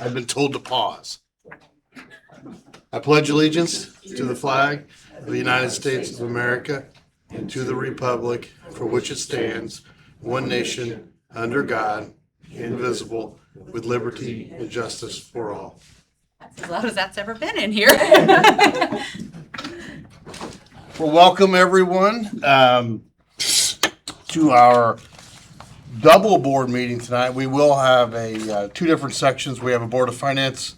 I've been told to pause. I pledge allegiance to the flag of the United States of America and to the republic for which it stands, one nation, under God, indivisible, with liberty and justice for all. That's as loud as that's ever been in here. Well, welcome everyone to our double board meeting tonight. We will have two different sections. We have a Board of Finance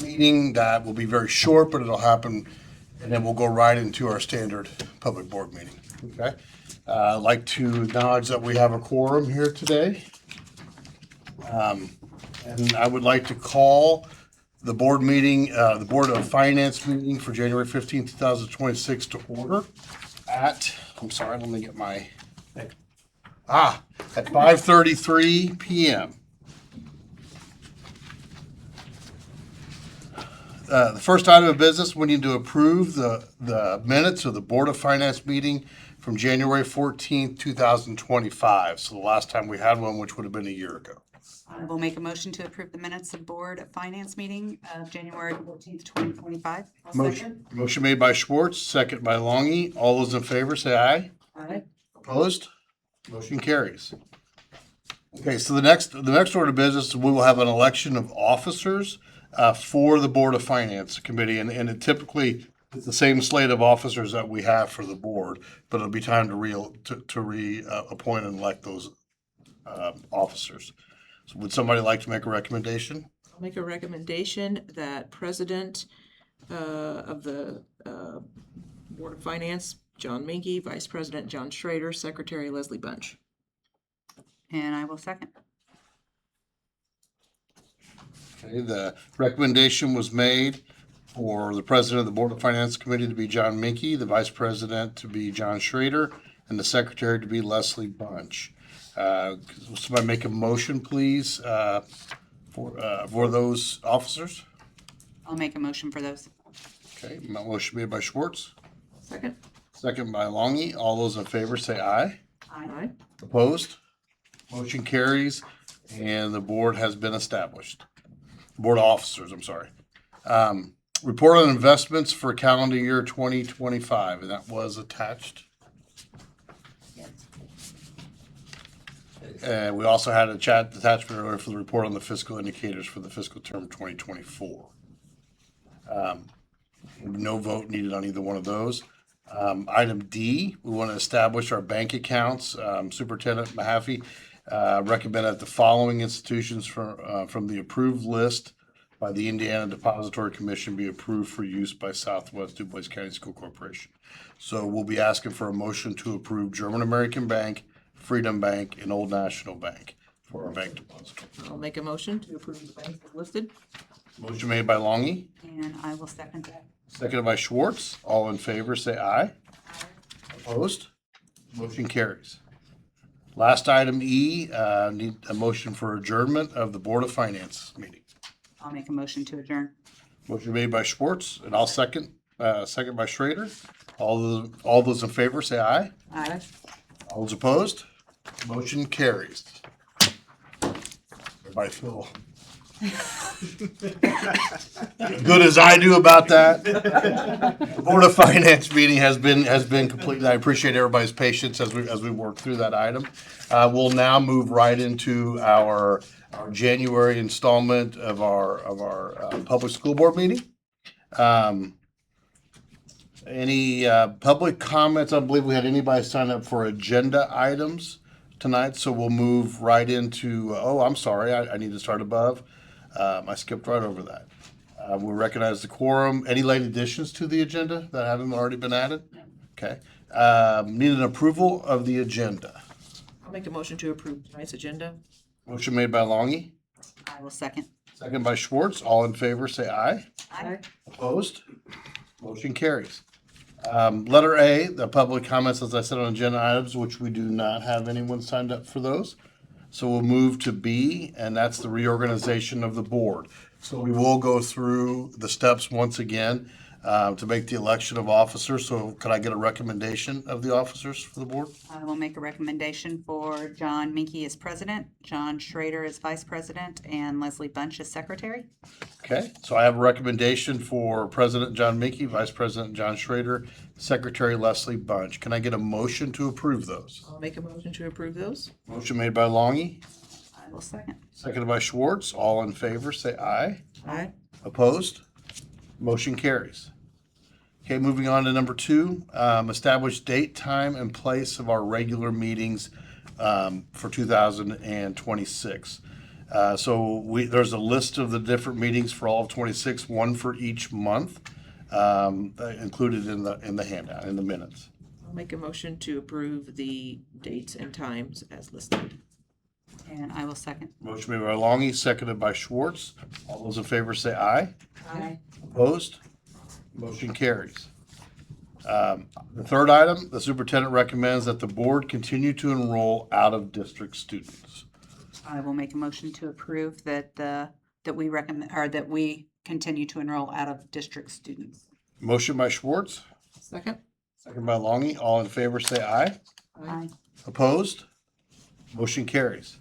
meeting that will be very short, but it'll happen, and then we'll go right into our standard public board meeting. Okay. I'd like to acknowledge that we have a quorum here today. And I would like to call the board meeting, the Board of Finance meeting for January 15th, 2026 to order at, let me get my, at 5:33 p.m. The first item of business, we need to approve the minutes of the Board of Finance meeting from January 14th, 2025. So the last time we had one, which would have been a year ago. I will make a motion to approve the minutes of Board of Finance meeting of January 14th, 2025. Motion made by Schwartz, second by Longy. All those in favor say aye. Aye. Opposed? Motion carries. Okay, so the next order of business, we will have an election of officers for the Board of Finance Committee, and it typically it's the same slate of officers that we have for the board, but it'll be time to reappoint and elect those officers. So would somebody like to make a recommendation? I'll make a recommendation that President of the Board of Finance, John Minke, Vice President John Schrader, Secretary Leslie Bunch. And I will second. Okay, the recommendation was made for the President of the Board of Finance Committee to be John Minke, the Vice President to be John Schrader, and the Secretary to be Leslie Bunch. Somebody make a motion, please, for those officers. I'll make a motion for those. Okay, motion made by Schwartz, Second. second by Longy. All those in favor say aye. Aye. Opposed? Motion carries, and the board has been established. Board of Officers, I'm sorry. Report on investments for calendar year 2025, and that was attached. And we also had a chat attachment earlier for the report on the fiscal indicators for the fiscal term 2024. No vote needed on either one of those. Item D, we want to establish our bank accounts. Superintendent Mahaffey recommended that the following institutions from the approved list by the Indiana Depository Commission be approved for use by Southwest DuBois County School Corporation. So we'll be asking for a motion to approve German American Bank, Freedom Bank, and Old National Bank for our bank depository. I'll make a motion to approve the banks as listed. Motion made by Longy, And I will second that. seconded by Schwartz. All in favor, say aye. Opposed? Motion carries. Last item E, need a motion for adjournment of the Board of Finance meeting. I'll make a motion to adjourn. Motion made by Schwartz, and I'll second by Schrader. All those in favor, say aye. Aye. All those opposed? Motion carries. Everybody feel good as I do about that. The Board of Finance meeting has been completed. I appreciate everybody's patience as we work through that item. We'll now move right into our January installment of our public school board meeting. Any public comments? I don't believe we had anybody sign up for agenda items tonight, so we'll move right into, I'm sorry, I need to start above. I skipped right over that. We'll recognize the quorum. Any late additions to the agenda that haven't already been added? Okay. Need an approval of the agenda. I'll make a motion to approve tonight's agenda. Motion made by Longy, I will second. second by Schwartz. All in favor, say aye. Aye. Opposed? Motion carries. Letter A, the public comments, as I said, on agenda items, which we do not have anyone signed up for those. So we'll move to B, and that's the reorganization of the board. So we will go through the steps once again. to make the election of officers. So could I get a recommendation of the officers for the board? I will make a recommendation for John Minky as president, John Schrader as vice president, and Leslie Bunch as secretary. Okay, so I have a recommendation for President John Mickey, Vice President John Schrader, Secretary Leslie Bunch. Can I get a motion to approve those? I'll make a motion to approve those. Motion made by Longy, I will second. seconded by Schwartz. All in favor, say aye. Aye. Opposed? Motion carries. Okay, moving on to number 2, establish date, time, and place of our regular meetings for 2026. There's a list of the different meetings for all of 26, one for each month, included in the handout, in the minutes. I'll make a motion to approve the dates and times as listed. And I will second. Motion made by Longy, seconded by Schwartz. All those in favor say aye. Aye. Opposed? Motion carries. The third item, the superintendent recommends that the board continue to enroll out-of-district students. I will make a motion to approve that we recommend, or that we continue to enroll out of district students. Motion by Schwartz, Second? second by Longy. All in favor say aye. Aye. Opposed? Motion carries.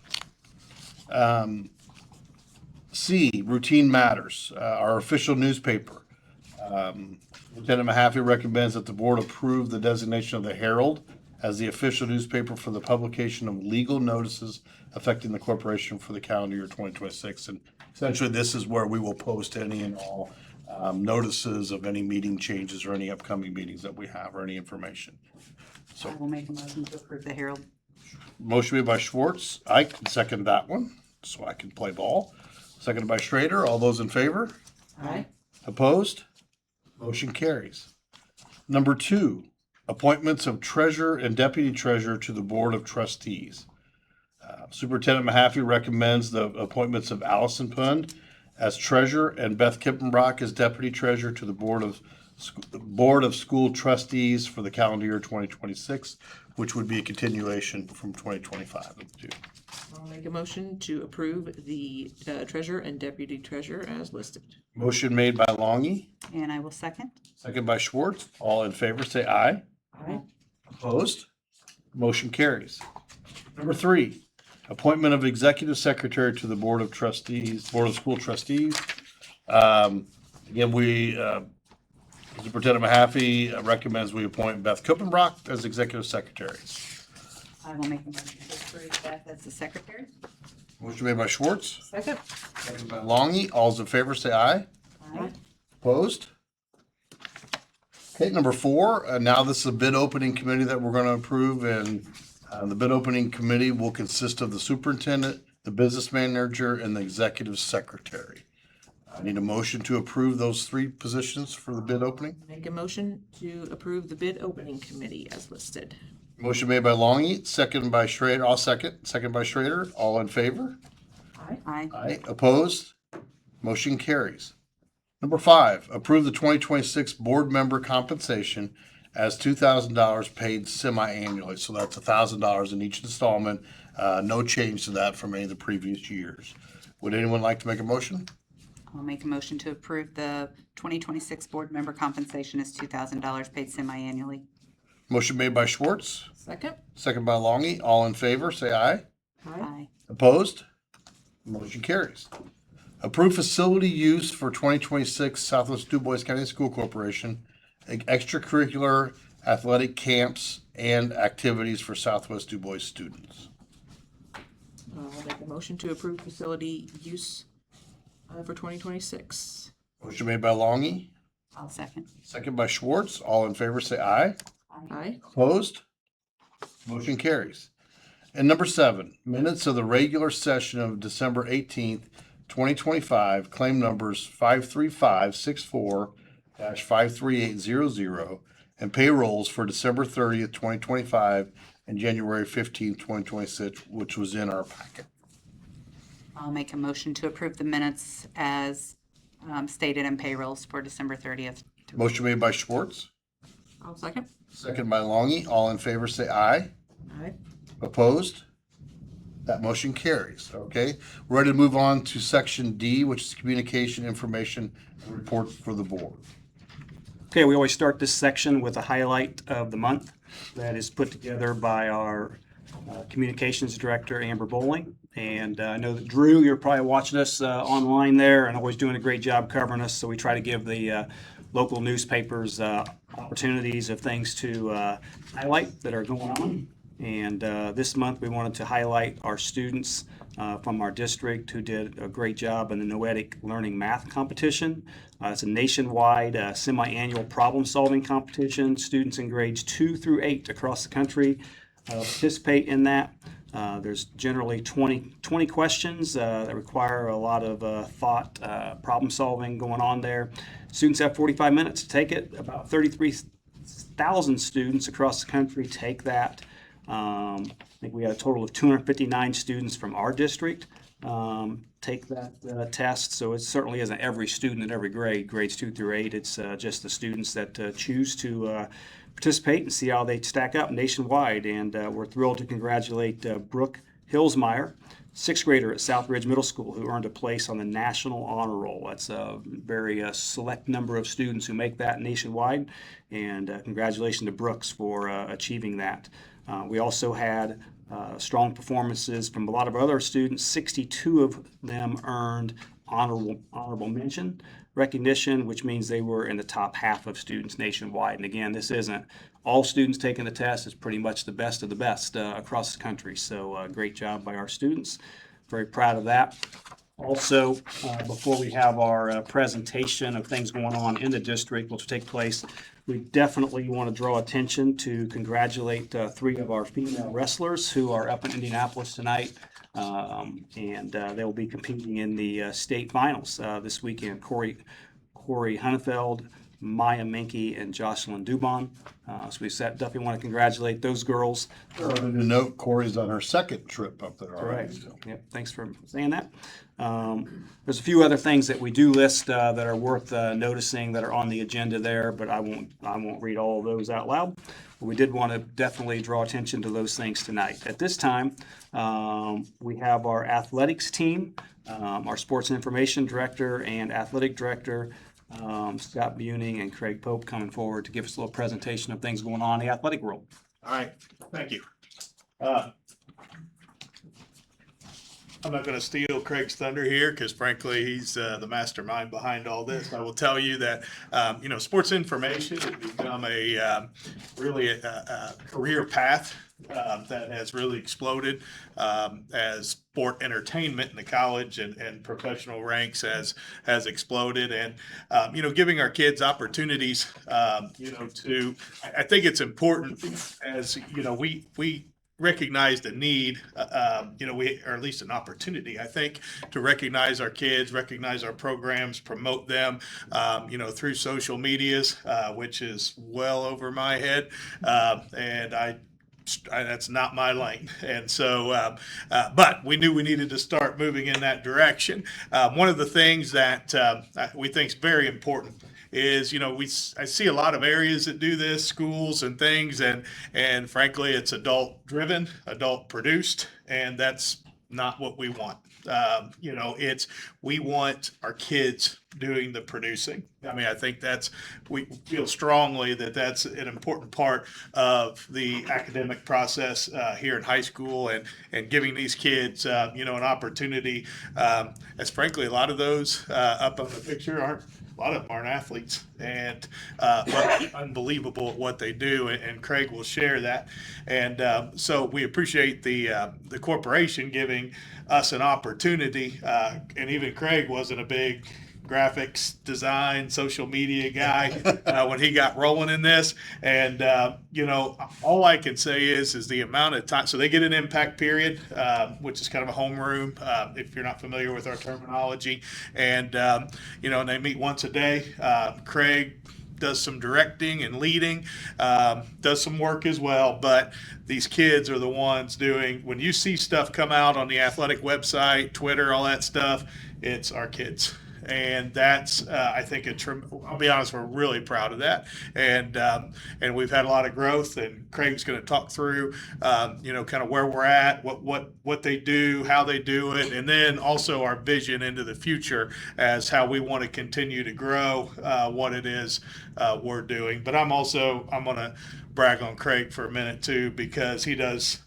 C, routine matters, our official newspaper. Lieutenant Mahaffey recommends that the board approve the designation of the Herald as the official newspaper for the publication of legal notices affecting the corporation for the calendar year 2026. And essentially, this is where we will post any and all notices of any meeting changes or any upcoming meetings that we have or any information. I will make a motion to approve the Herald. Motion made by Schwartz. I can second that one, so I can play ball. Seconded by Schrader. All those in favor? Aye. Opposed? Motion carries. Number 2, appointments of treasurer and deputy treasurer to the Board of Trustees. Superintendent Mahaffey recommends the appointments of Allison Pund as treasurer and Beth Kippenbrock as deputy treasurer to the Board of School Trustees for the calendar year 2026, which would be a continuation from 2025 of the 2. I'll make a motion to approve the treasurer and deputy treasurer as listed. Motion made by Longy, And I will second. second by Schwartz. All in favor, say aye. Aye. Opposed? Motion carries. Number 3, appointment of executive secretary to the Board of Trustees, Board of School Trustees. Again, Superintendent Mahaffey recommends we appoint Beth Kuppenbrock as executive secretary. I will make a motion to approve Beth as the secretary. Motion made by Schwartz, Second? second by Longy. All's in favor, say aye. Aye. Opposed? Okay, number 4, now this is a bid opening committee that we're going to approve, and the bid opening committee will consist of the superintendent, the business manager, and the executive secretary. I need a motion to approve those 3 positions for the bid opening. Make a motion to approve the bid opening committee as listed. Motion made by Longy, second by Schrader. I'll second by Schrader. All in favor? Aye. Aye. Aye. Opposed? Motion carries. Number 5, approve the 2026 board member compensation as $2,000 paid semi-annually. So that's $1,000 in each installment. No change to that from any of the previous years. Would anyone like to make a motion? I'll make a motion to approve the 2026 board member compensation as $2,000 paid semi-annually. Motion made by Schwartz, Second? second by Longy. All in favor, say aye. Aye. Opposed? Motion carries. Approve facility use for 2026 Southwest DuBois County School Corporation, extracurricular athletic camps and activities for Southwest DuBois students. I'll make a motion to approve facility use for 2026. Motion made by Longy, I'll second. second by Schwartz. All in favor, say aye. Aye. Opposed? Motion carries. And number 7, minutes of the regular session of December 18th, 2025, claim numbers 53564-53800, and payrolls for December 30th, 2025, and January 15th, 2026, which was in our packet. I'll make a motion to approve the minutes as stated in payrolls for December 30th. Motion made by Schwartz, I'll second. second by Longy. All in favor, say aye. Aye. Opposed? That motion carries, okay? We're ready to move on to section D, which is communication, information, and reports for the board. Okay, we always start this section with a highlight of the month that is put together by our communications director, Amber Bowling. And I know that Drew, you're probably watching us online there and always doing a great job covering us. So we try to give the local newspapers opportunities of things to highlight that are going on. And this month we wanted to highlight our students from our district who did a great job in the Noetic Learning Math Competition. It's a nationwide semi-annual problem-solving competition. Students in grades 2 through 8 across the country participate in that. There's generally 20 questions that require a lot of thought, problem solving going on there. Students have 45 minutes to take it. About 33,000 students across the country take that. I think we had a total of 259 students from our district take that test. So it certainly isn't every student in every grade, grades 2 through 8. It's just the students that choose to participate and see how they stack up nationwide. And we're thrilled to congratulate Brooke Hillsmeyer, sixth grader at Southridge Middle School, who earned a place on the National Honor Roll. That's a very select number of students who make that nationwide. And congratulations to Brooks for achieving that. We also had strong performances from a lot of other students. 62 of them earned honorable mention recognition, which means they were in the top half of students nationwide. And again, this isn't all students taking the test. It's pretty much the best of the best across the country. So great job by our students. Very proud of that. Also, before we have our presentation of things going on in the district, which will take place, we definitely want to draw attention to congratulate 3 of our female wrestlers who are up in Indianapolis tonight. And they will be competing in the state finals this weekend. Corey Hunnefeld, Maya Menke, and Jocelyn Dubon. So we definitely want to congratulate those girls. To note, Corey's on her second trip up there already. Correct. So. Yep, thanks for saying that. There's a few other things that we do list that are worth noticing that are on the agenda there, but I won't read all of those out loud. But we did want to definitely draw attention to those things tonight. At this time, we have our athletics team, our sports information director and athletic director, Scott Buning and Craig Pope, coming forward to give us a little presentation of things going on in the athletic world. All right, thank you. I'm not going to steal Craig's thunder here because frankly, he's the mastermind behind all this. I will tell you that, sports information has become a really a career path that has really exploded as sport entertainment in the college and professional ranks has exploded. And, giving our kids opportunities, I think it's important as, we recognize the need, or at least an opportunity, I think, to recognize our kids, recognize our programs, promote them, through social medias, which is well over my head. And that's not my lane. And so, but we knew we needed to start moving in that direction. One of the things that we think is very important is, I see a lot of areas that do this, schools and things, and frankly, it's adult driven, adult produced, and that's not what we want. We want our kids doing the producing. I mean, I think we feel strongly that that's an important part of the academic process here in high school and giving these kids, an opportunity, as frankly, a lot of those up on the picture a lot of them aren't athletes, and but unbelievable at what they do, and Craig will share that. And so we appreciate the corporation giving us an opportunity, and even Craig wasn't a big graphics design, social media guy when he got rolling in this. And, all I can say is the amount of time. So they get an impact period, which is kind of a homeroom, if you're not familiar with our terminology. And, and they meet once a day. Craig does some directing and leading, does some work as well. But these kids are the ones doing, when you see stuff come out on the athletic website, Twitter, all that stuff, it's our kids. and that's I think I'll be honest, we're really proud of that, and we've had a lot of growth. And Craig's going to talk through kind of where we're at, what they do, how they do it, and then also our vision into the future as how we want to continue to grow what it is we're doing. But I'm going to brag on Craig for a minute too, because he does.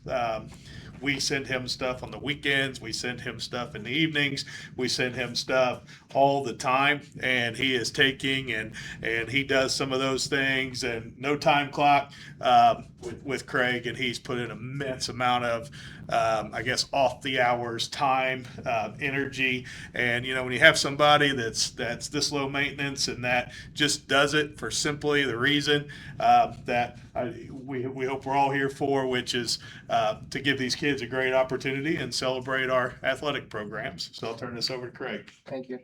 We send him stuff on the weekends. We send him stuff in the evenings. We send him stuff all the time, and he is taking and he does some of those things, and no time clock with Craig, and he's put an immense amount of off the hours time, energy. And when you have somebody that's this low maintenance and that just does it for simply the reason that we hope we're all here for, which is to give these kids a great opportunity and celebrate our athletic programs. So I'll turn this over to Craig. Thank you.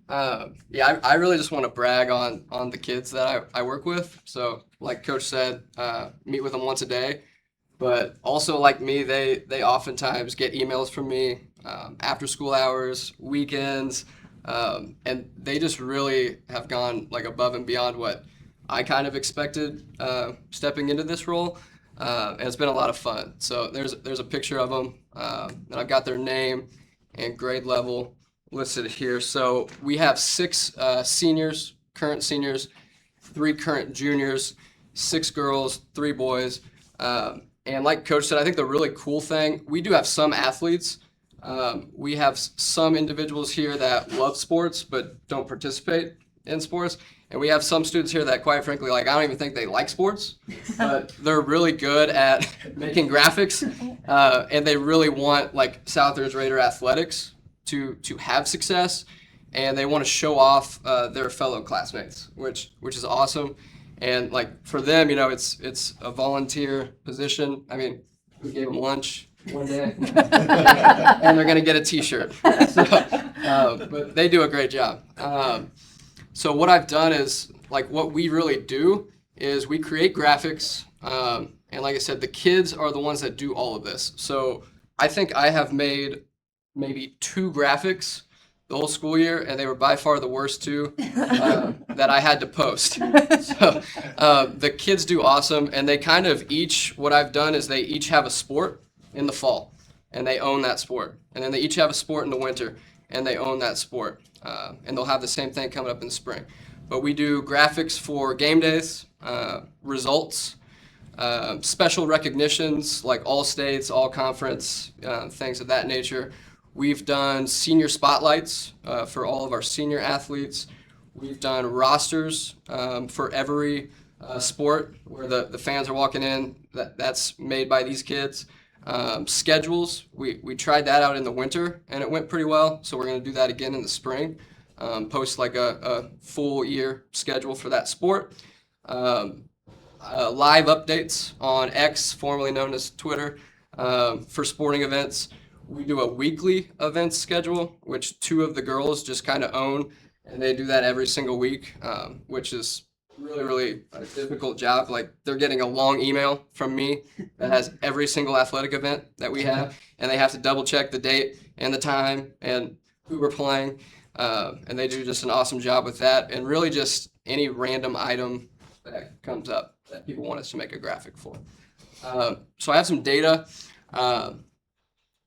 I really just want to brag on the kids that I work with. So like Coach said, meet with them once a day. But also like me, they oftentimes get emails from me after school hours, weekends, and they just really have gone like above and beyond what I kind of expected stepping into this role. And it's been a lot of fun. So there's a picture of them, and I've got their name and grade level listed here. So we have 6 seniors, current seniors, 3 current juniors, 6 girls, 3 boys. And like Coach said, I think the really cool thing, we do have some athletes. We have some individuals here that love sports but don't participate in sports. And we have some students here that, quite frankly, I don't even think they like sports, but they're really good at making graphics, and they really want Southridge Raider athletics to have success, and they want to show off their fellow classmates, which is awesome. And for them, it's a volunteer position. I mean, we gave them lunch one day, and they're gonna get a T-shirt. So, but they do a great job. So what I've done is what we really do is we create graphics, and like I said, the kids are the ones that do all of this. So I think I have made maybe 2 graphics the whole school year, and they were by far the worst 2 that I had to post. So the kids do awesome, and they kind of what I've done is they each have a sport in the fall, and they own that sport. And then they each have a sport in the winter, and they own that sport. And they'll have the same thing coming up in the spring. But we do graphics for game days, results, special recognitions like all states, all conference, things of that nature. We've done senior spotlights for all of our senior athletes. We've done rosters for every sport where the fans are walking in. That's made by these kids. Schedules, we tried that out in the winter and it went pretty well, so we're going to do that again in the spring. Post a full year schedule for that sport. Live updates on X, formerly known as Twitter, for sporting events. We do a weekly events schedule, which 2 of the girls just kind of own, and they do that every single week, which is really, really a difficult job. They're getting a long email from me that has every single athletic event that we have, and they have to double check the date and the time and who we're playing. And they do just an awesome job with that, and really just any random that comes up that people want us to make a graphic for. So I have some data.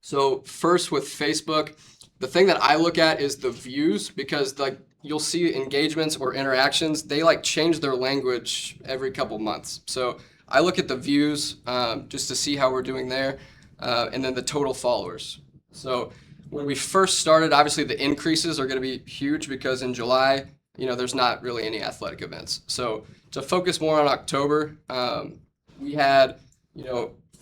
So first with Facebook, the thing that I look at is the views, because you'll see engagements or interactions, they change their language every couple months. So I look at the views just to see how we're doing there, and then the total followers. So when we first started, obviously the increases are going to be huge because in July, there's not really any athletic events. So to focus more on October, we had,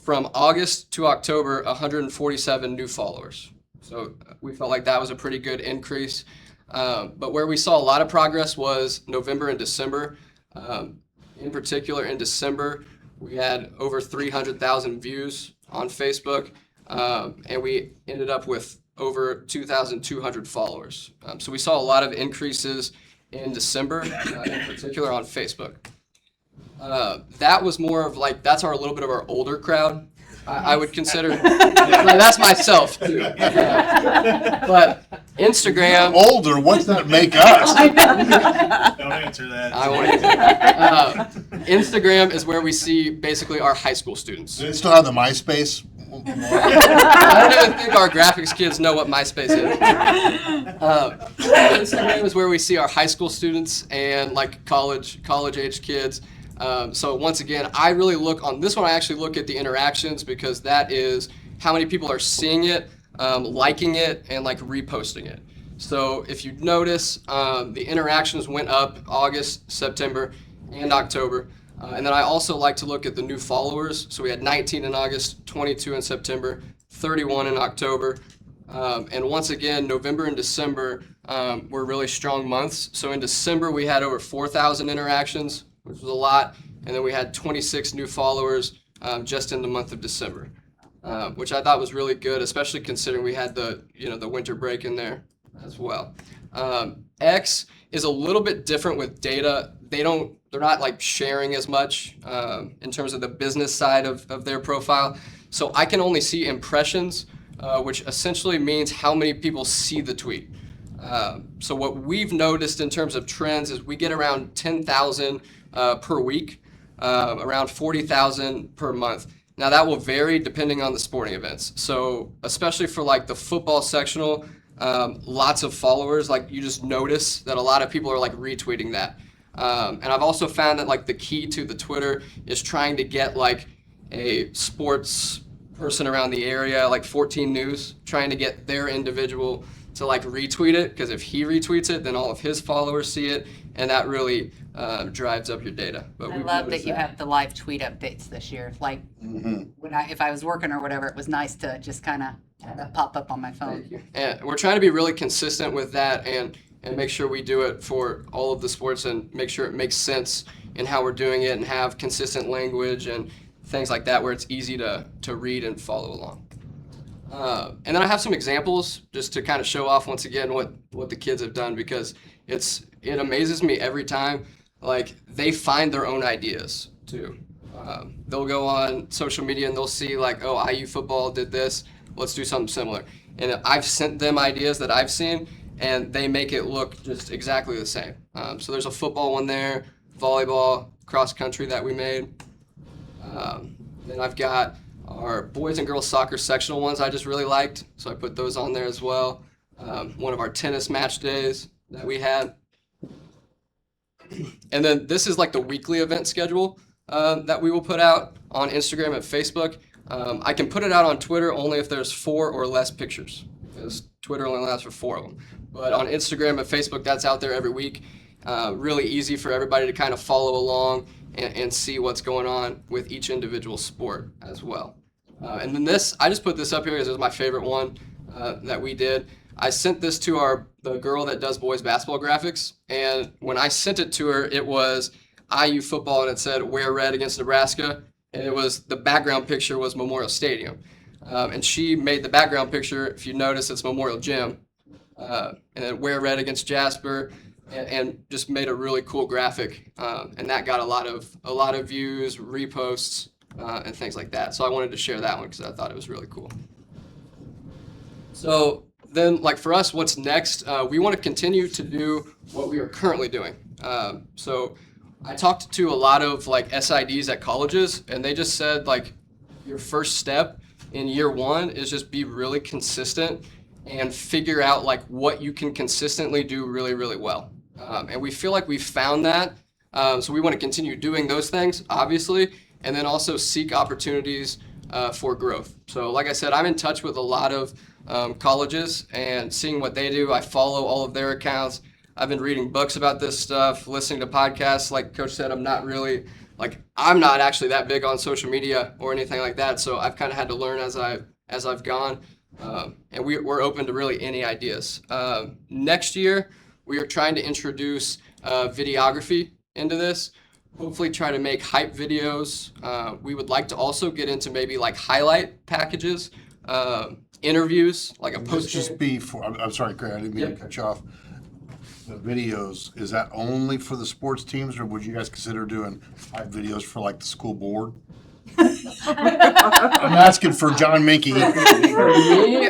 from August to October, 147 new followers. So we felt like that was a pretty good increase. But where we saw a lot of progress was November and December. In particular, in December, we had over 300,000 views on Facebook, and we ended up with over 2,200 followers. So we saw a lot of increases in December, in particular on Facebook. That was more of that's a little bit of our older crowd. I would consider, that's myself too. But Instagram, Older, what's that make us? Don't answer that. I won't. Instagram is where we see basically our high school students. Do they still have the MySpace? I don't even think our graphics kids know what MySpace is. Instagram is where we see our high school students and like college age kids. So once again, I really look on this one. I actually look at the interactions because that is how many people are seeing it, liking it, and like reposting it. So if you notice, the interactions went up August, September, and October. And then I also like to look at the new followers. So we had 19 in August, 22 in September, 31 in October. And once again, November and December were really strong months. So in December, we had over 4,000 interactions, which was a lot. And then we had 26 new followers just in the month of December, which I thought was really good, especially considering we had the winter break in there as well. X is a little bit different with data. They're not like sharing as much in terms of the business side of their profile. So I can only see impressions, which essentially means how many people see the tweet. So what we've noticed in terms of trends is we get around 10,000 per week, around 40,000 per month. Now that will vary depending on the sporting events. So especially for like the football sectional, lots of followers, like you just notice that a lot of people are like retweeting that. And I've also found that like the key to the Twitter is trying to get like a sports person around the area, like 14 News, trying to get their individual to like retweet it, because if he retweets it, then all of his followers see it, and that really drives up your data. But I we've love that noticed you have the live tweet updates this year. Like when if I was working or whatever, it was nice to just kind of have that pop up on my phone. And we're trying to be really consistent with that and make sure we do it for all of the sports and make sure it makes sense in how we're doing it and have consistent language and things like that where it's easy to read and follow along. And then I have some examples just to kind of show off once again what the kids have done, because it amazes me every time. Like they find their own ideas too. They'll go on social media and they'll see like, oh, IU football did this. Let's do something similar. And I've sent them ideas that I've seen, and they make it look just exactly the same. So there's a football one there, volleyball, cross country that we made. Then I've got our boys and girls soccer sectional ones I just really liked, so I put those on there as well. One of our tennis match days that we had. And then this is like the weekly event schedule that we will put out on Instagram and Facebook. I can put it out on Twitter only if there's 4 or less pictures, because Twitter only allows for 4 of them. But on Instagram and Facebook, that's out there every week. Really easy for everybody to kind of follow along and see what's going on with each individual sport as well. And then this, I just put this up here because it was my favorite one that we did. I sent this to the girl that does boys basketball graphics, and when I sent it to her, it was IU football, and it said "Wear red against Nebraska," and it was the background picture was Memorial Stadium, and she made the background picture. If you notice, it's Memorial Gym, and then "Wear red against Jasper," and just made a really cool graphic, and that got a lot of views, reposts, and things like that. So I wanted to share that one because I thought it was really cool. So then, like for us, what's next? We want to continue to do what we are currently doing. So I talked to a lot of like SIDs at colleges, and they just said like your first step in year 1 is just be really consistent and figure out like what you can consistently do really, really well. And we feel like we've found that. So we want to continue doing those things, obviously, and then also seek opportunities for growth. So like I said, I'm in touch with a lot of colleges and seeing what they do. I follow all of their accounts. I've been reading books about this stuff, listening to podcasts. Like Coach said, I'm not actually that big on social media or anything like that. So I've kind of had to learn as I've gone. And we're open to really any ideas. Next year, we are trying to introduce videography into this. Hopefully try to make hype videos. We would like to also get into maybe like highlight packages, interviews, like a post. Just be for, I'm sorry, Craig, I didn't mean to cut you off. The videos, is that only for the sports teams, or would you guys consider doing hype videos for like the school board? I'm asking for John Minky. For me,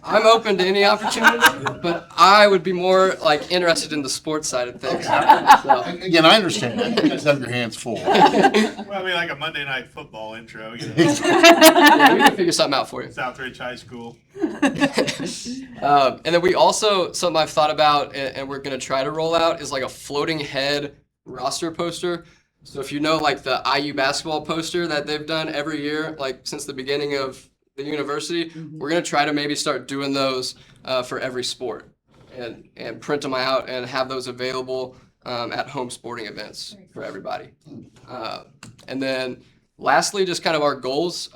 I'm open to any opportunity, but I would be more like interested in the sports side of things. So, Again, I understand that. You guys have your hands full. Well, I mean, like a Monday Night Football intro, you know, yeah, we can figure something out for you. Southridge High School. And then we also, something I've thought about and we're going to try to roll out is like a floating head roster poster. So if you know like the IU basketball poster that they've done every year, like since the beginning of the university, we're going to try to maybe start doing those for every sport and print them out and have those available at home sporting events for everybody. And then lastly, just kind of our goals.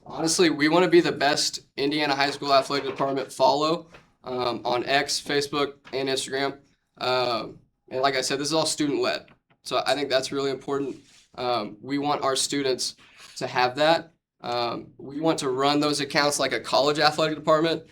Honestly, we want to be the best Indiana high school athletic department follow on X, Facebook, and Instagram. And like I said, this is all student led. So I think that's really important. We want our students to have that. We want to run those accounts like a college athletic department.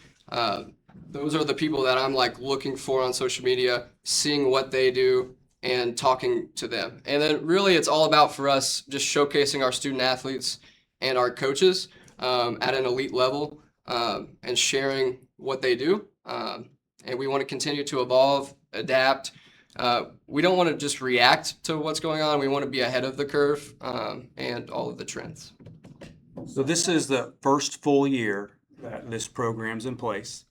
Those are the people that I'm like looking for on social media, seeing what they do and talking to them. And then really it's all about for us just showcasing our student athletes and our coaches at an elite level and sharing what they do. And we want to continue to evolve, adapt. We don't want to just react to what's going on. We want to be ahead of the curve and all of the trends. So this is the first full year that this program's in place.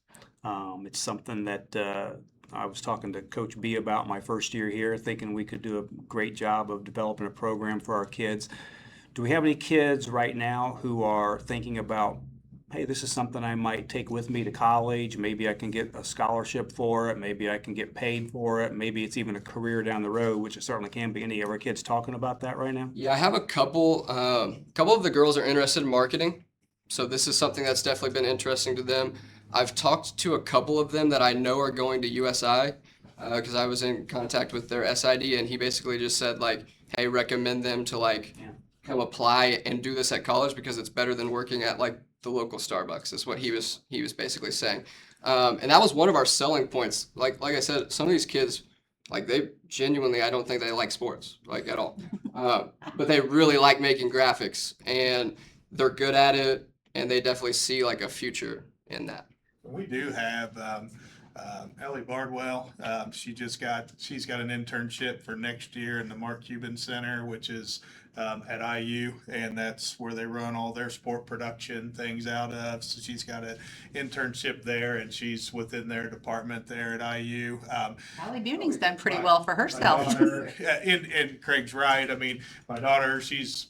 It's something that I was talking to Coach B about my first year here, thinking we could do a great job of developing a program for our kids. Do we have any kids right now who are thinking about, hey, this is something I might take with me to college. Maybe I can get a scholarship for it. Maybe I can get paid for it. Maybe it's even a career down the road, which it certainly can be. Any of our kids talking about that right now? Yeah, I have a couple of the girls are interested in marketing. So this is something that's definitely been interesting to them. I've talked to a couple of them that I know are going to USI because I was in contact with their SID and he basically just said like, hey, recommend them to like come apply and do this at college because it's better than working at like the local Starbucks is what he was basically saying. And that was one of our selling points. Like I said, some of these kids, like they genuinely, I don't think they like sports like at all, but they really like making graphics and they're good at it and they definitely see like a future in that. We do have Ellie Bardwell. She's got an internship for next year in the Mark Cuban Center, which is at IU, and that's where they run all their sport production things out of. So she's got an internship there, and she's within their department there at IU. Allie Buning's done pretty well for herself. And Craig's right. I mean, my daughter, she's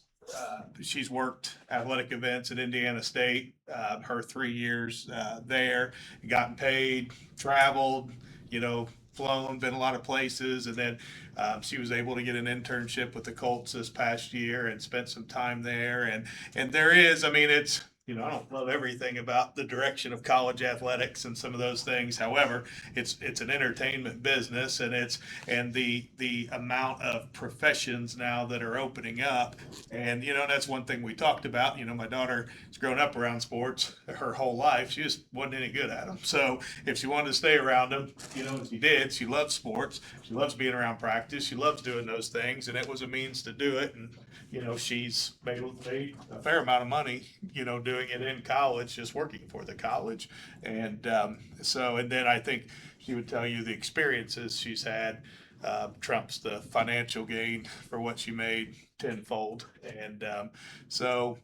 worked athletic events at Indiana State, her 3 years there, gotten paid, traveled, flown, been a lot of places. And then she was able to get an internship with the Colts this past year and spent some time there. And there is, I mean, it's, I don't love everything about the direction of college athletics and some of those things. However, it's an entertainment business, and the amount of professions now that are opening up, and that's one thing we talked about. My daughter has grown up around sports her whole life. She just wasn't any good at them. So if she wanted to stay around them, she did. She loves sports. She loves being around practice. She loves doing those things, and it was a means to do it. And she's made a fair amount of money, doing it in college, just working for the college. And and then I think she would tell you the experiences she's had trumps the financial gain for what she made tenfold. And so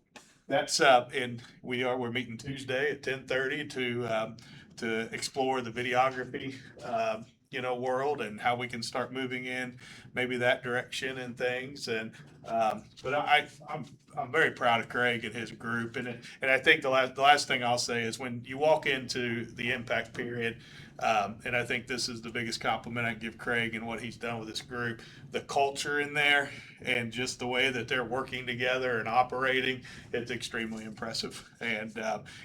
that's and we're meeting Tuesday at 10:30 to explore the videography world and how we can start moving in maybe that direction and things. And but I'm very proud of Craig and his group. And I think the last thing I'll say is when you walk into the impact period, and I think this is the biggest compliment I can give Craig and what he's done with this group, the culture in there and just the way that they're working together and operating, it's extremely impressive. And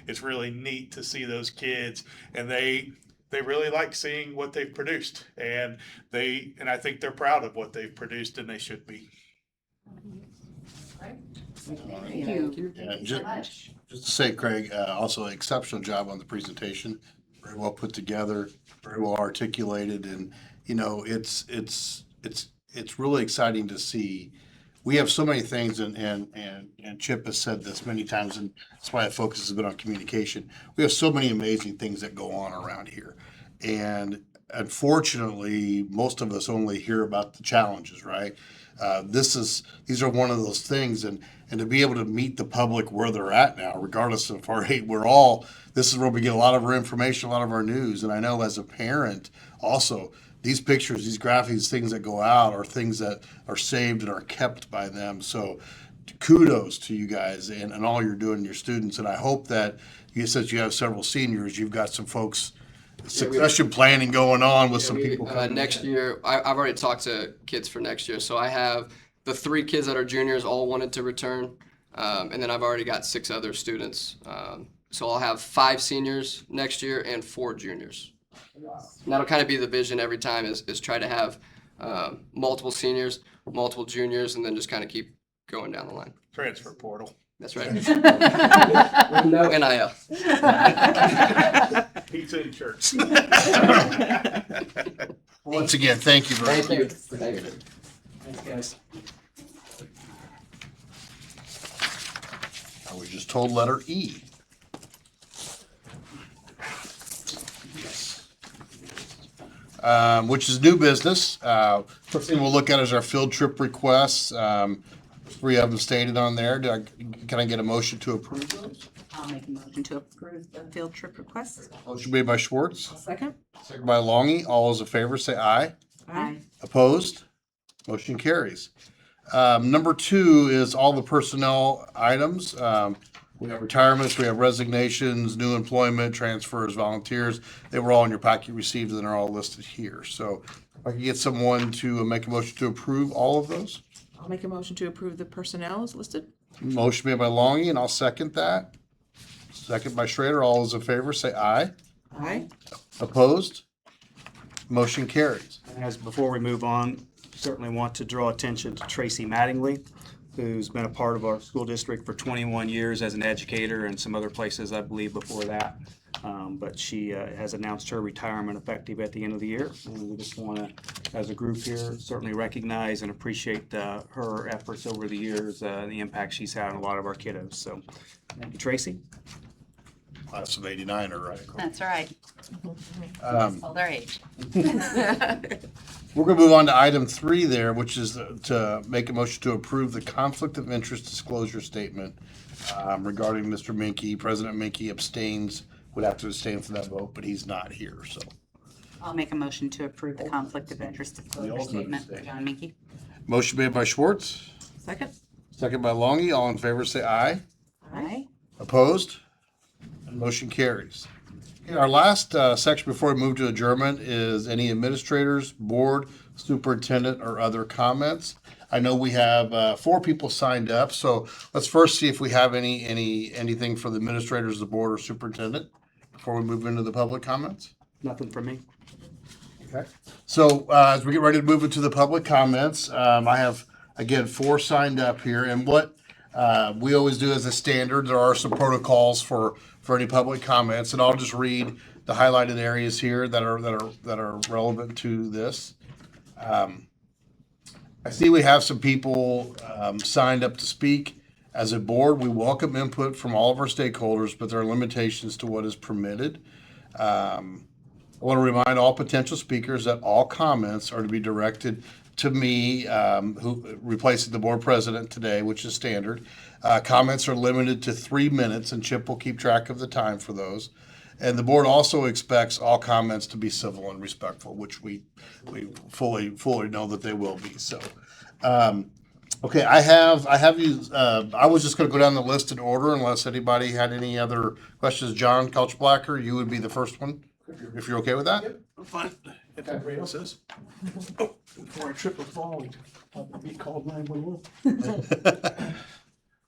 it's really neat to see those kids, and they really like seeing what they've produced, and I think they're proud of what they've produced, and they should be. Thank you. And just to say, Craig, also exceptional job on the presentation. Very well put together, very well articulated, and it's really exciting to see we have so many things, and Chip has said this many times, and that's why the focus has been on communication. We have so many amazing things that go on around here. And unfortunately, most of us only hear about the challenges, right? These are one of those things, and to be able to meet the public where they're at now, regardless of our age, this is where we get a lot of our information, a lot of our news. And I know as a parent, also, these pictures, these graphics, things that go out are things that are saved and are kept by them. So kudos to you guys and all you're doing, your students. And I hope that since you have several seniors, you've got some folks succession planning going on with some people. coming Next in. year, I've already talked to kids for next year. So I have the 3 kids that are juniors all wanted to return. And then I've already got 6 other students. So I'll have 5 seniors next year and 4 juniors. And that'll kind of be the vision every time is try to have multiple seniors, multiple juniors, and then just kind of keep going down the line. Transfer portal. That's right. With no NIL. Pizza and shirts. Once again, thank you very much. Thank you. Thank you. Thanks, guys. I was just told letter E. Which is new business. First thing we'll look at is our field trip requests. 3 of them stated on there. Can I get a motion to approve those? I'll make a motion to approve the field trip request. Motion made by Schwartz, Second? second by Longy. All those in favor say aye. Aye. Opposed? Motion carries. Number 2 is all the personnel items. We have retirements, we have resignations, new employment, transfers, volunteers. They were all in your packet you received, and they're all listed here. So if I can get someone to make a motion to approve all of those. I'll make a motion to approve the personnel as listed. Motion made by Longy, and I'll second that. Second by Schrader. All those in favor say aye. Aye. Opposed? Motion carries. As before we move on, certainly want to draw attention to Tracy Mattingly, who's been a part of our school district for 21 years as an educator and some other places, I believe, before that. But she has announced her retirement effective at the end of the year. And we just want to, as a group here, certainly recognize and appreciate her efforts over the years, the impact she's had on a lot of our kiddos. So, thank you, Tracy. Class of 89er, right? That's right. All their age. We're going to move on to item 3 there, which is to make a motion to approve the conflict of interest disclosure statement regarding Mr. Minky. President Minky would have to abstain from that vote, but he's not here, so. I'll make a motion to approve the conflict of interest disclosure ultimate statement for mistake. John Minky. Motion made by Schwartz, Second? second by Longy. All in favor say aye. Aye. Opposed? And motion carries. Okay, our last section before we move to adjournment is any administrators, board, superintendent, or other comments. I know we have 4 people signed up, so let's first see if we have anything for the administrators, the board, or superintendent before we move into the public comments. Nothing from me. Okay. So as we get ready to move into the public comments, I have, again, 4 signed up here. And what we always do as a standard, there are some protocols for any public comments. And I'll just read the highlighted areas here that are relevant to this. I see we have some people signed up to speak. As a board, we welcome input from all of our stakeholders, but there are limitations to what is permitted. I want to remind all potential speakers that all comments are to be directed to me, who replacing the board president today, which is standard. Comments are limited to 3 minutes, and Chip will keep track of the time for those. And the board also expects all comments to be civil and respectful, which we fully know that they will be. So, okay, I have you. I was just going to go down the list in order unless anybody had any other questions. John Couchblacker, you would be the first one, if you're okay with that. I'm fine. If everybody else is. Oh, before I trip or fall, I'll be called 911.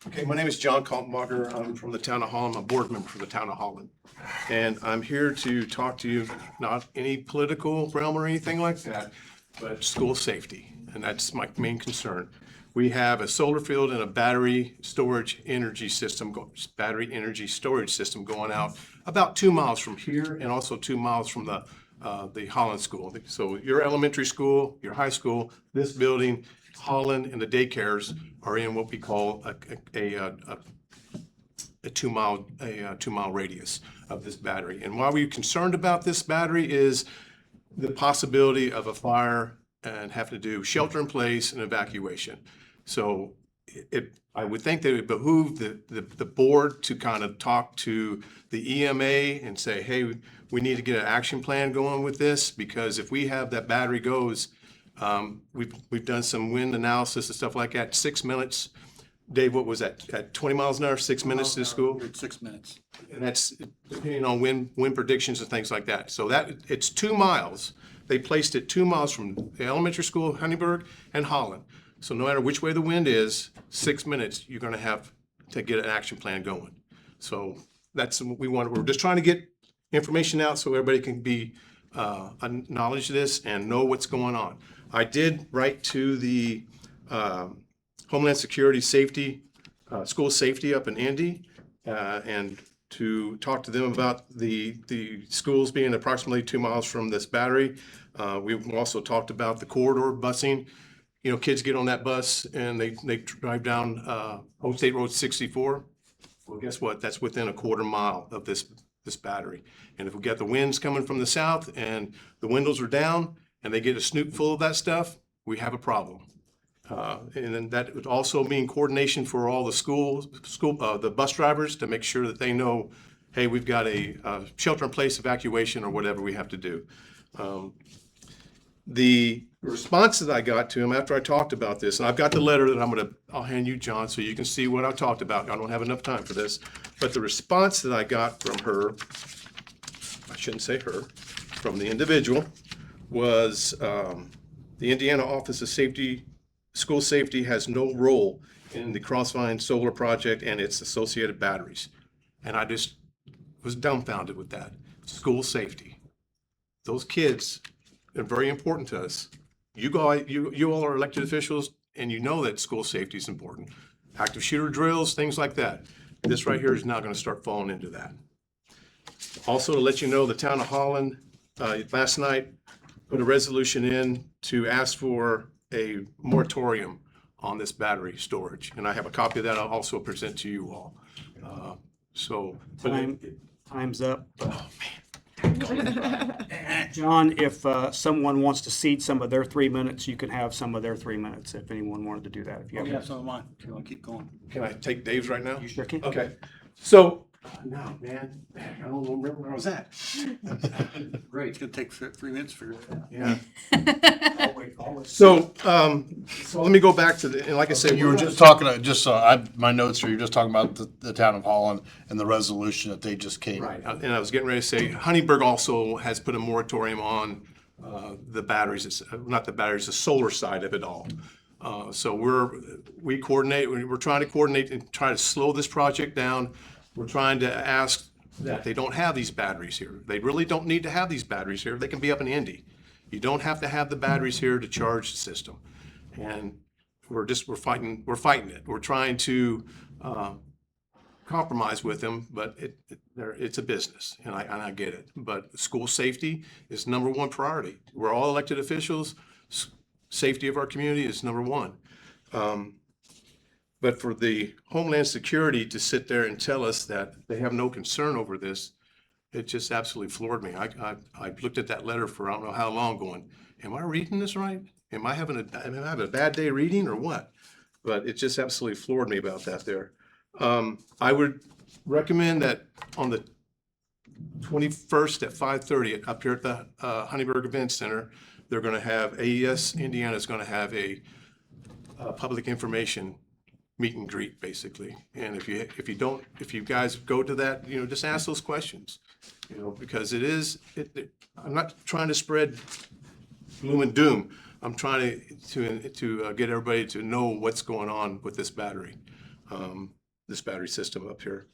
Okay, my name is John Kaltenbacher. I'm from the town of Holland. I'm a board member for the town of Holland. And I'm here to talk to you, not any political realm or anything like that, but school safety. And that's my main concern. We have a solar field and a battery energy storage system going out about 2 miles from here and also 2 miles from the the Holland School. So your elementary school, your high school, this building, Holland, and the daycares are in what we call a 2 mile radius of this battery. And why we're concerned about this battery is the possibility of a fire and having to do shelter in place and evacuation. So I would think that it would behoove the board to kind of talk to the EMA and say, hey, we need to get an action plan going with this, because if we have that battery goes, we've done some wind analysis and stuff like that, 6 minutes. Dave, what was that, at 20 miles an hour, 6 minutes to school? 6 minutes. And that's depending on wind predictions and things like that. So that, it's 2 miles. They placed it 2 miles from the elementary school, Huntingburg, and Holland. So no matter which way the wind is, 6 minutes, you're gonna have to get an action plan going. So that's what we want. We're just trying to get information out so everybody can be, acknowledge this and know what's going on. I did write to the, Homeland Security Safety, School Safety up in Indy, and to talk to them about the schools being approximately 2 miles from this battery. We've also talked about the corridor busing. You know, kids get on that bus and they drive down Old State Road 64. Well, guess what? That's within a quarter mile of this battery. And if we get the winds coming from the south and the windows are down and they get a snoot full of that stuff, we have a problem. And then that would also mean coordination for all the the bus drivers to make sure that they know, hey, we've got a shelter-in-place evacuation or whatever we have to do. The response that I got to him after I talked about this, and I've got the letter that I'll hand you, John, so you can see what I talked about. I don't have enough time for this, but the response that I got from her, I shouldn't say her, from the individual, was the Indiana Office of School Safety has no role in the Crossvine Solar Project and its associated batteries. And I just was dumbfounded with that. School safety. Those kids are very important to us. You all are elected officials and you know that school safety is important. Active shooter drills, things like that. This right here is now gonna start falling into that. Also to let you know, the town of Holland, last night, put a resolution in to ask for a moratorium on this battery storage. And I have a copy of that I'll also present to you all. Time's up. John, if someone wants to cede some of their 3 minutes, you can have some of their 3 minutes if anyone wanted to do that. If you Oh, have, yeah, so am I. If you want to keep going. Can I take Dave's right now? you sure can. Okay, so, no, man, I don't remember where I was at. Great. It's going to take 3 minutes to figure it out. Yeah. Always. So let me go back to and like I said, You were just talking, my notes here, you're just talking about the town of Holland and the resolution that they just came. right, and I was getting ready to say, Huntingburg also has put a moratorium on the batteries, not the batteries, the solar side of it all. So we're trying to coordinate and try to slow this project down. We're trying to ask that they don't have these batteries here. They really don't need to have these batteries here. They can be up in Indy. You don't have to have the batteries here to charge the system. And we're fighting it. We're trying to compromise with them, but it's a business, and I get it. But school safety is number one priority. We're all elected officials. Safety of our community is number one. But for the Homeland Security to sit there and tell us that they have no concern over this, it just absolutely floored me. I looked at that letter for I don't know how long going, am I reading this right? Am I having a bad day reading or what? But it just absolutely floored me about that there. I would recommend that on the 21st at 5:30 up here at the Huntingburg Event Center, they're gonna have, AES Indiana is gonna have a public information meet and greet, basically. And if you guys go to that, just ask those questions, because I'm not trying to spread gloom and doom. I'm trying to get everybody to know what's going on with this battery system up here.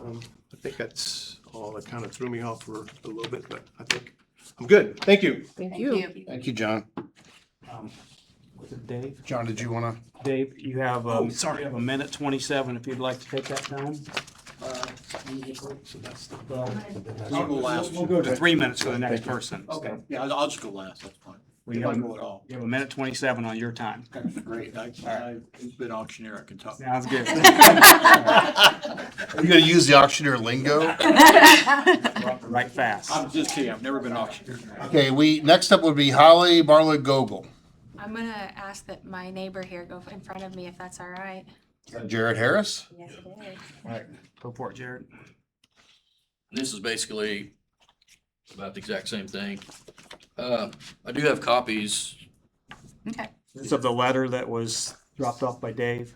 I think that's all that kind of threw me off for a little bit, but I think I'm good. Thank you. Thank you. Thank you, John. Was it Dave? John, did you want to? Dave, you have, sorry. you have a minute 27 if you'd like to take that down. I'll go last. We'll go to 3 minutes for the next person. Okay, yeah, I'll just go last, that's fine. We If have I go at all. you have a minute 27 on your time. That's great. I've been auctioneer, I can talk. Sounds good. Are you gonna use the auctioneer lingo? Right fast. I'm just kidding, I've never been auctioneer. Okay, next up would be Holly Bartlett Gogol. I'm gonna ask that my neighbor here go in front of me if that's all right. Jared Harris? Yes, it is. All right, go for it, Jared. This is basically about the exact same thing. I do have copies. Okay. This of the letter that was dropped off by Dave.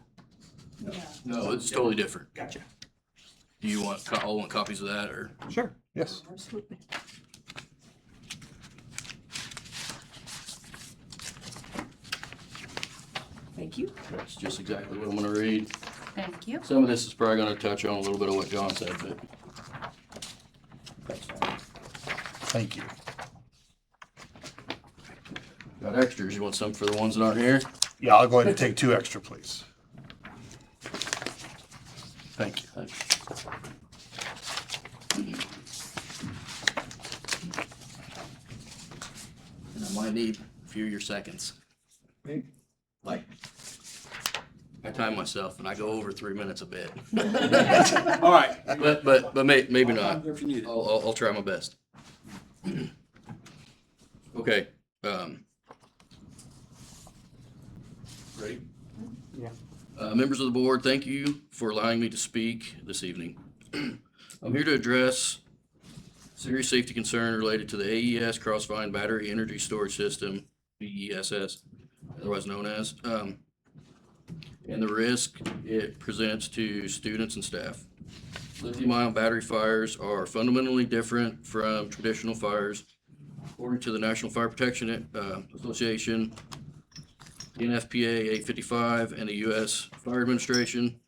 No, it's totally different. Gotcha. Do you want, all want copies of that, or? Sure. Yes. Absolutely. Thank you. That's just exactly what I'm gonna read. Thank you. Some of this is probably gonna touch on a little bit of what John said, but. That's fine. Thank you. Got extras. You want some for the ones that aren't here? Yeah, I'll go ahead and take 2 extra, please. Thank you. And I might need a few of your seconds. Like, I time myself and I go over 3 minutes a bit. All right. But maybe not. If you need it. I'll try my best. Okay, ready? Yeah. Members of the board, thank you for allowing me to speak this evening. I'm here to address serious safety concern related to the AES Crossvine Battery Energy Storage System, BESS, otherwise known as, and the risk it presents to students and staff. Lithium-ion battery fires are fundamentally different from traditional fires. According to the National Fire Protection Association, NFPA 855, and the U.S. Fire Administration,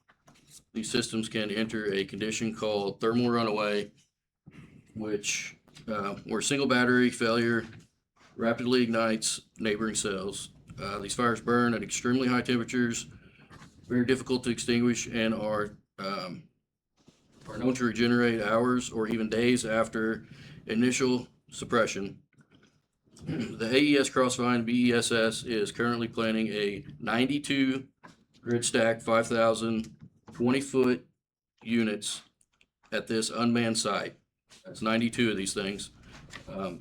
these systems can enter a condition called thermal runaway, which where single battery failure rapidly ignites neighboring cells. These fires burn at extremely high temperatures, very difficult to extinguish, and are known to regenerate hours or even days after initial suppression. The AES Crossvine BESS is currently planning a 92 grid stack 5,000 20-foot units at this unmanned site. That's 92 of these things.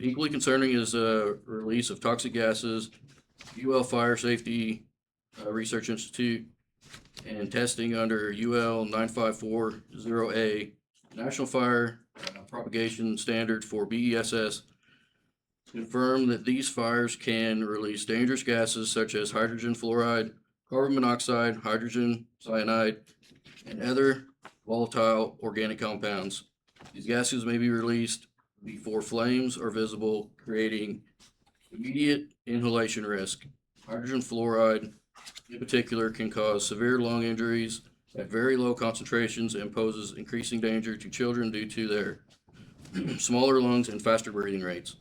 Equally concerning is the release of toxic gases, UL Fire Safety Research Institute, and testing under UL 9540A, National Fire Propagation Standard for BESS, confirm that these fires can release dangerous gases such as hydrogen fluoride, carbon monoxide, hydrogen cyanide, and other volatile organic compounds. These gases may be released before flames are visible, creating immediate inhalation risk. Hydrogen fluoride, in particular, can cause severe lung injuries at very low concentrations and poses increasing danger to children due to their smaller lungs and faster breathing rates.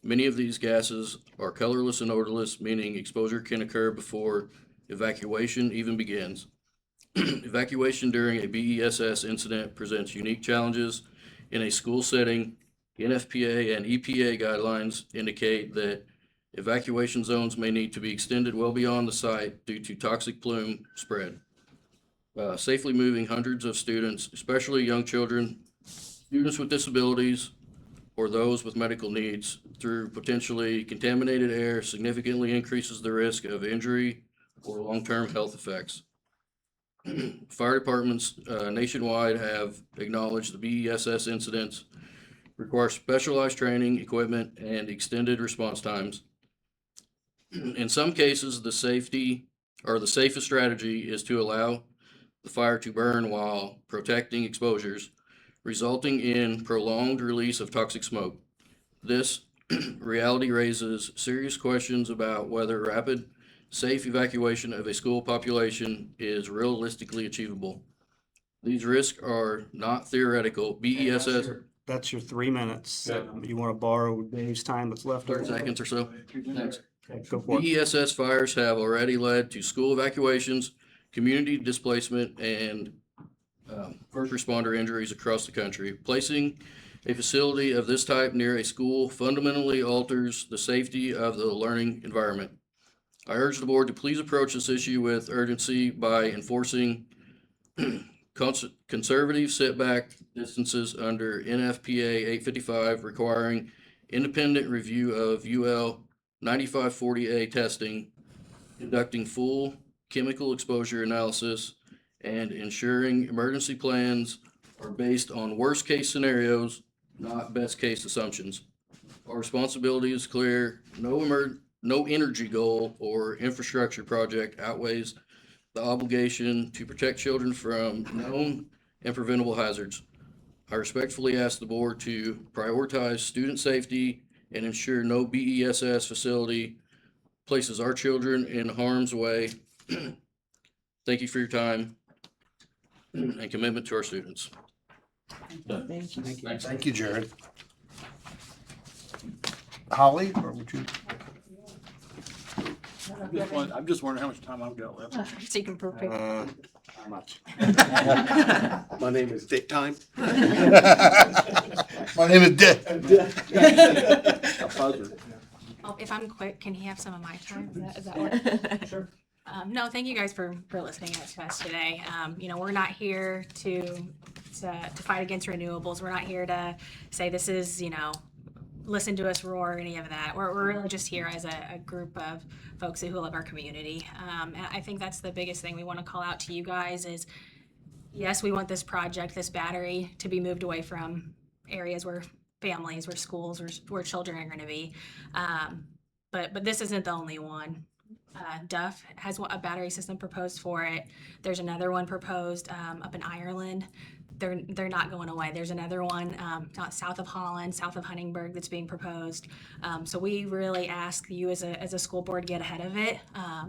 Many of these gases are colorless and odorless, meaning exposure can occur before evacuation even begins. Evacuation during a BESS incident presents unique challenges in a school setting. NFPA and EPA guidelines indicate that evacuation zones may need to be extended well beyond the site due to toxic plume spread. Safely moving hundreds of students, especially young children, students with disabilities, or those with medical needs through potentially contaminated air significantly increases the risk of injury or long-term health effects. Fire departments nationwide have acknowledged the BESS incidents require specialized training, equipment, and extended response times. In some cases, the safest strategy is to allow the fire to burn while protecting exposures, resulting in prolonged release of toxic smoke. This reality raises serious questions about whether rapid, safe evacuation of a school population is realistically achievable. These risks are not theoretical. BESS, That's your 3 minutes. You want to borrow Dave's time that's left? 30 seconds or so. Thanks. Okay, go for it. BESS fires have already led to school evacuations, community displacement, and first responder injuries across the country. Placing a facility of this type near a school fundamentally alters the safety of the learning environment. I urge the board to please approach this issue with urgency by enforcing conservative setback distances under NFPA 855, requiring independent review of UL 9540A testing, conducting full chemical exposure analysis, and ensuring emergency plans are based on worst-case scenarios, not best-case assumptions. Our responsibility is clear. No energy goal or infrastructure project outweighs the obligation to protect children from known and preventable hazards. I respectfully ask the board to prioritize student safety and ensure no BESS facility places our children in harm's way. Thank you for your time and commitment to our students. Thank you. Thank you, Jared. Holly, or would you? I'm just wondering how much time I've got left. So you can prepare. How much? My name is Dick Time. My name is Dick. Oh, if I'm quick, can he have some of my time? Is that what? Sure. No, thank you guys for listening to us today. We're not here to fight against renewables. We're not here to say this is, listen to us roar or any of that. We're really just here as a group of folks who love our community. And I think that's the biggest thing we want to call out to you guys is, yes, we want this project, this battery, to be moved away from areas where families, where schools, where children are going to be. But this isn't the only one. Duff has a battery system proposed for it. There's another one proposed up in Ireland. They're not going away. There's another one south of Holland, south of Huntingburg that's being proposed. So we really ask you as a school board get ahead of it.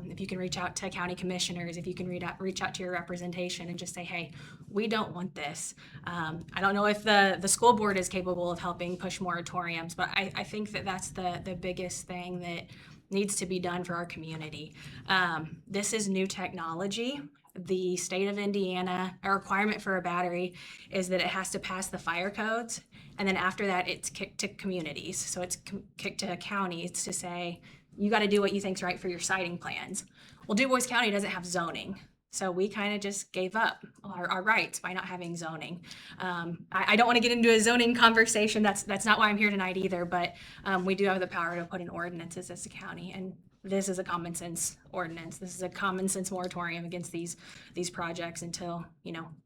If you can reach out to county commissioners, if you can reach out to your representation and just say, hey, we don't want this. I don't know if the school board is capable of helping push moratoriums, but I think that's the biggest thing that needs to be done for our community. This is new technology. The state of Indiana, a requirement for a battery is that it has to pass the fire codes. And then after that, it's kicked to communities. So it's kicked to counties to say, you got to do what you think's right for your siting plans. Well, Du Bois County doesn't have zoning. So we kind of just gave up our rights by not having zoning. I don't want to get into a zoning conversation. That's not why I'm here tonight either. But we do have the power to put in ordinances as a county, and this is a common sense ordinance. This is a common sense moratorium against these projects until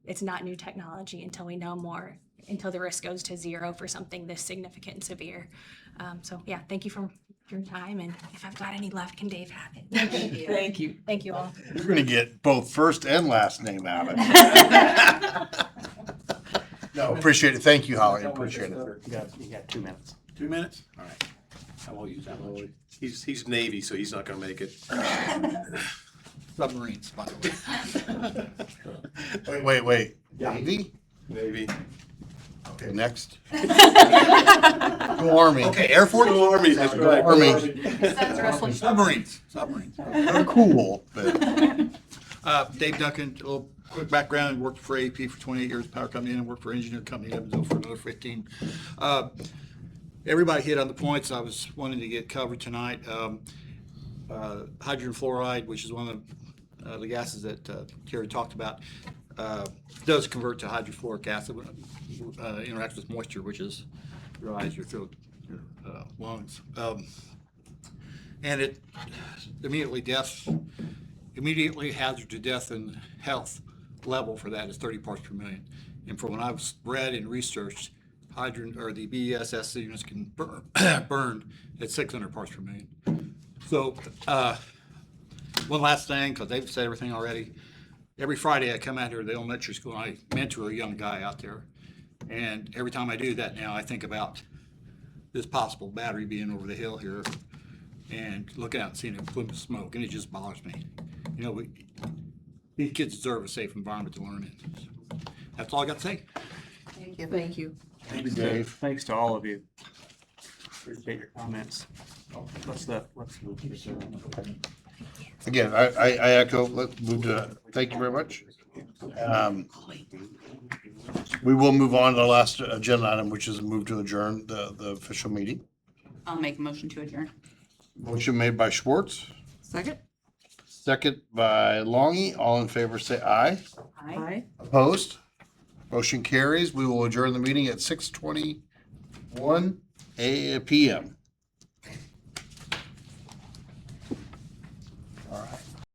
it's not new technology, until we know more, until the risk goes to zero for something this significant and severe. So yeah, thank you for your time, and if I've got any left, can Dave have it? Thank you. Thank you all. You're gonna get both first and last name out of it. No, appreciate it. Thank you, Holly. Appreciate it. You got 2 minutes. 2 minutes? All right. I won't use that much. He's Navy, so he's not gonna make it. Submarines, by the way. Wait. Navy? Navy. Okay, next. Go Army. Okay, Air Force? Army, that's right. Army. Submarines. They're cool, but Dave Duncan, a little quick background, worked for AP for 28 years, power company, and worked for engineer company Evansville for another 15. Everybody hit on the points I was wanting to get covered tonight. Hydrogen fluoride, which is one of the gases that Terry talked about, does convert to hydrofluoric acid when it interacts with moisture, which is your eyes, your throat, your lungs. And it immediately hazard to death and health level for that is 30 parts per million. And from what I've read and researched, hydrogen or the BESS units can burn at 600 parts per million. So one last thing, because they've said everything already. Every Friday I come out here to the elementary school and I mentor a young guy out there. And every time I do that now, I think about this possible battery being over the hill here and looking out and seeing a plume of smoke, and it just bothers me. These kids deserve a safe environment to learn in. So that's all I got to say. Thank you. Thank you. Thanks, Dave. Thanks to all of you. Appreciate your comments. Again, I echo, let's move to, thank you very much. We will move on to the last agenda item, which is move to adjourn the official meeting. I'll make a motion to adjourn. Motion made by Schwartz, Second? second by Longy. All in favor, say aye. Aye. Opposed? Motion carries. We will adjourn the meeting at 6:21 PM.